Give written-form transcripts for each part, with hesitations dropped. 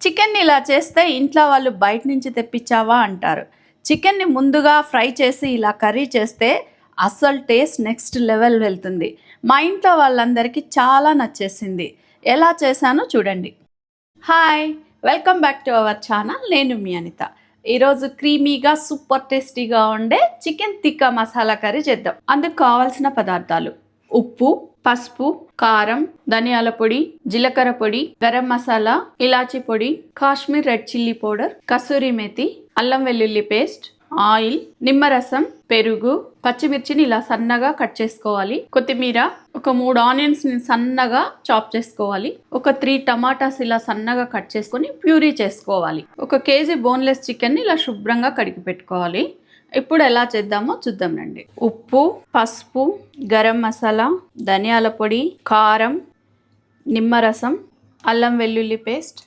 చికెన్ని ఇలా చేస్తే ఇంట్లో వాళ్ళు బయట నుంచి తెప్పించావా అంటారు. చికెన్ని ముందుగా ఫ్రై చేసి ఇలా కర్రీ చేస్తే అస్సలు టేస్ట్ నెక్స్ట్ లెవెల్ వెళ్తుంది. మా ఇంట్లో వాళ్ళందరికీ చాలా నచ్చేసింది. ఎలా చేశానో చూడండి. Hi, welcome back to our channel. నేను మీ అనిత. ఈరోజు క్రీమీగా సూపర్ టేస్టీగా ఉండే చికెన్ తిక్కా మసాలా కర్రీ చేద్దాం. అందుకు కావాల్సిన పదార్థాలు: ఉప్పు, పసుపు, కారం, ధనియాల పొడి, జీలకర్ర పొడి, గరం మసాలా, ఇలాచీ పొడి, Kashmir red chilli powder, kasuri methi, అల్లం వెల్లుల్లి పేస్ట్, ఆయిల్, నిమ్మరసం, పెరుగు, పచ్చిమిర్చిని ఇలా సన్నగా కట్ చేసుకోవాలి, కొత్తిమీర, ఒక 3 ఆనియన్స్ ని సన్నగా చాప్ చేసుకోవాలి, ఒక 3 టమాటాస్ ఇలా సన్నగా కట్ చేసుకొని ప్యూరీ చేసుకోవాలి, 1 కేజీ బోన్లెస్ చికెన్ ని ఇలా శుభ్రంగా కడిగి పెట్టుకోవాలి. ఇప్పుడు ఎలా చేద్దామో చూద్దాం రండి. ఉప్పు, పసుపు, గరం మసాలా, ధనియాల పొడి, కారం, నిమ్మరసం, అల్లం వెల్లుల్లి పేస్ట్,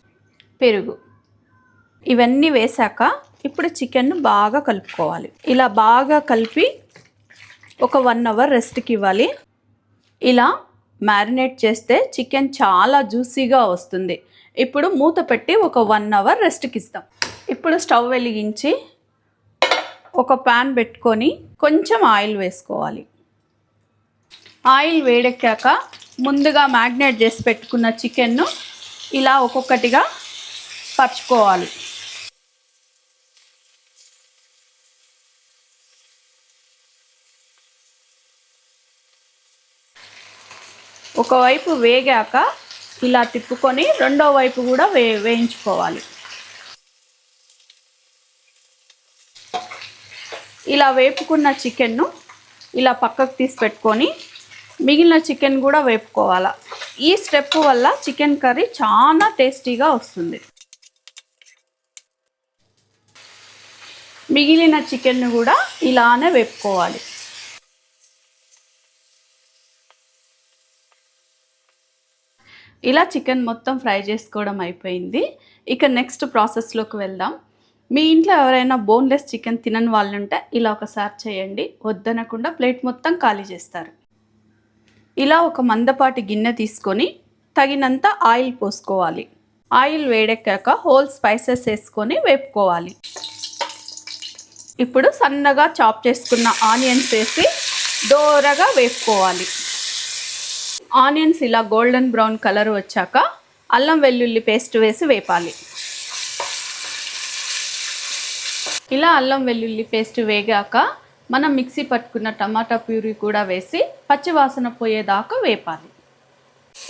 పెరుగు ఇవన్నీ వేసాక ఇప్పుడు చికెన్ను బాగా కలుపుకోవాలి. ఇలా బాగా కలిపి ఒక 1 అవర్ రెస్ట్కి ఇవ్వాలి. ఇలా మ్యారినేట్ చేస్తే చికెన్ చాలా జ్యూసీగా వస్తుంది. ఇప్పుడు మూత పెట్టి ఒక 1 అవర్ రెస్ట్కి ఇస్తాం. ఇప్పుడు స్టవ్ వెలిగించి ఒక ప్యాన్ పెట్టుకొని కొంచెం ఆయిల్ వేసుకోవాలి. ఆయిల్ వేడెక్కాక ముందుగా మ్యాగ్నేట్ చేసి పెట్టుకున్న చికెన్ను ఇలా ఒక్కొక్కటిగా పరుచుకోవాలి. ఒకవైపు వేగాక ఇలా తిప్పుకొని రెండో వైపు కూడా వేయించుకోవాలి. ఇలా వేపుకున్న చికెన్ను ఇలా పక్కకు తీసి పెట్టుకొని మిగిలిన చికెన్ కూడా వేపుకోవాలి. ఈ స్టెప్ వల్ల చికెన్ కర్రీ చాలా టేస్టీగా వస్తుంది. మిగిలిన చికెన్ను కూడా ఇలానే వేపుకోవాలి. ఇలా చికెన్ మొత్తం ఫ్రై చేసుకోవడం అయిపోయింది. ఇక నెక్స్ట్ ప్రాసెస్లోకి వెళ్దాం. మీ ఇంట్లో ఎవరైనా బోన్లెస్ చికెన్ తినని వాళ్ళు ఉంటే ఇలా ఒకసారి చేయండి. వద్దనకుండా ప్లేట్ మొత్తం ఖాళీ చేస్తారు. ఇలా ఒక మందపాటి గిన్నె తీసుకొని తగినంత ఆయిల్ పోసుకోవాలి. ఆయిల్ వేడెక్కాక హోల్ స్పైసెస్ వేసుకొని వేపుకోవాలి. ఇప్పుడు సన్నగా చాప్ చేసుకున్న ఆనియన్స్ వేసి దోరగా వేపుకోవాలి. ఆనియన్స్ ఇలా గోల్డెన్ బ్రౌన్ కలర్ వచ్చాక అల్లం వెల్లుల్లి పేస్ట్ వేసి వేపాలి. ఇలా అల్లం వెల్లుల్లి పేస్ట్ వేగాక మనం మిక్సీ పట్టుకున్న టమాటా ప్యూరీ కూడా వేసి పచ్చివాసన పోయేదాకా వేపాలి.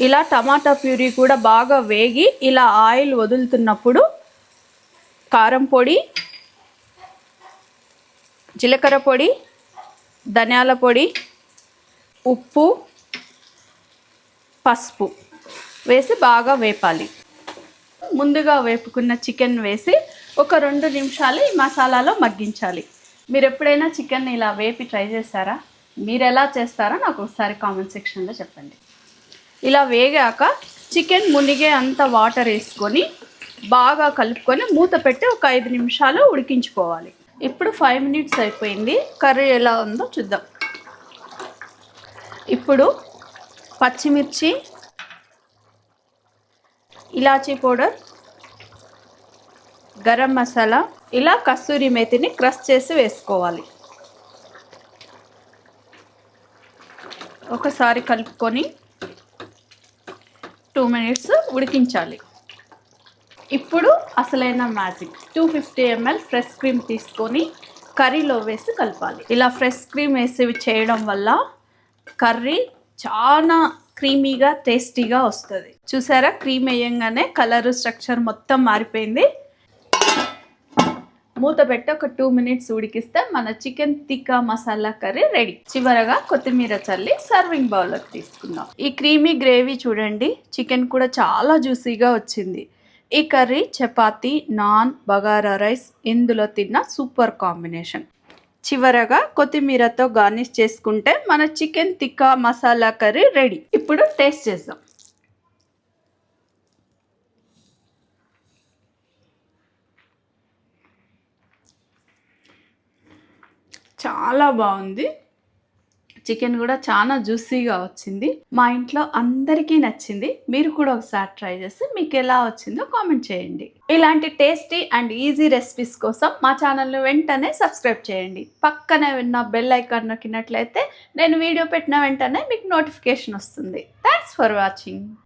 ఇలా టమాటా ప్యూరీ కూడా బాగా వేగి ఇలా ఆయిల్ వదులుతున్నప్పుడు కారం పొడి, జీలకర్ర పొడి, ధనియాల పొడి, ఉప్పు, పసుపు వేసి బాగా వేపాలి. ముందుగా వేపుకున్న చికెన్ వేసి ఒక 2 నిమిషాలు ఈ మసాలాలో మగ్గించాలి. మీరు ఎప్పుడైనా చికెన్ ఇలా వేపి ట్రై చేస్తారా? మీరు ఎలా చేస్తారో నాకు ఒకసారి కామెంట్ సెక్షన్లో చెప్పండి. ఇలా వేగాక చికెన్ మునిగే అంత వాటర్ వేసుకొని బాగా కలుపుకొని మూత పెట్టి ఒక 5 నిమిషాలు ఉడికించుకోవాలి. ఇప్పుడు 5 మినిట్స్ అయిపోయింది. కర్రీ ఎలా ఉందో చూద్దాం. ఇప్పుడు పచ్చిమిర్చి, ఇలాచీ పౌడర్, గరం మసాలా, ఇలా కస్తూరి మేతిని క్రష్ చేసి వేసుకోవాలి. ఒకసారి కలుపుకొని 2 మినిట్స్ ఉడికించాలి. ఇప్పుడు అసలైన మ్యాజిక్, 250 ml ఫ్రెష్ క్రీమ్ తీసుకొని కర్రీలో వేసి కలపాలి. ఇలా ఫ్రెష్ క్రీమ్ వేసి చేయడం వల్ల కర్రీ చాలా క్రీమీగా టేస్టీగా వస్తుంది. చూసారా, క్రీమ్ వేయంగానే కలర్ స్ట్రక్చర్ మొత్తం మారిపోయింది. మూత పెట్టి ఒక 2 మినిట్స్ ఉడికిస్తే మన చికెన్ తిక్కా మసాలా కర్రీ రెడీ. చివరగా కొత్తిమీర చల్లి సర్వింగ్ బౌల్లోకి తీసుకుందాం. ఈ క్రీమీ గ్రేవీ చూడండి, చికెన్ కూడా చాలా జ్యూసీగా వచ్చింది. ఈ curry chapati, non, bagara rice ఇందులో తిన్న సూపర్ కాంబినేషన్. చివరగా కొత్తిమీరతో గార్నిష్ చేసుకుంటే మన చికెన్ తిక్కా మసాలా కర్రీ రెడీ. ఇప్పుడు టేస్ట్ చేద్దాం. చాలా బాగుంది. చికెన్ కూడా చాలా జ్యూసీగా వచ్చింది. మా ఇంట్లో అందరికీ నచ్చింది. మీరు కూడా ఒకసారి ట్రై చేసి మీకు ఎలా వచ్చిందో కామెంట్ చేయండి. ఇలాంటి టేస్టీ అండ్ ఈజీ రెసిపీస్ కోసం మా ఛానల్ని వెంటనే సబ్స్క్రైబ్ చేయండి. పక్కనే ఉన్న బెల్ ఐకాన్ నొక్కినట్లయితే నేను వీడియో పెట్టిన వెంటనే మీకు నోటిఫికేషన్ వస్తుంది. Thanks for watching.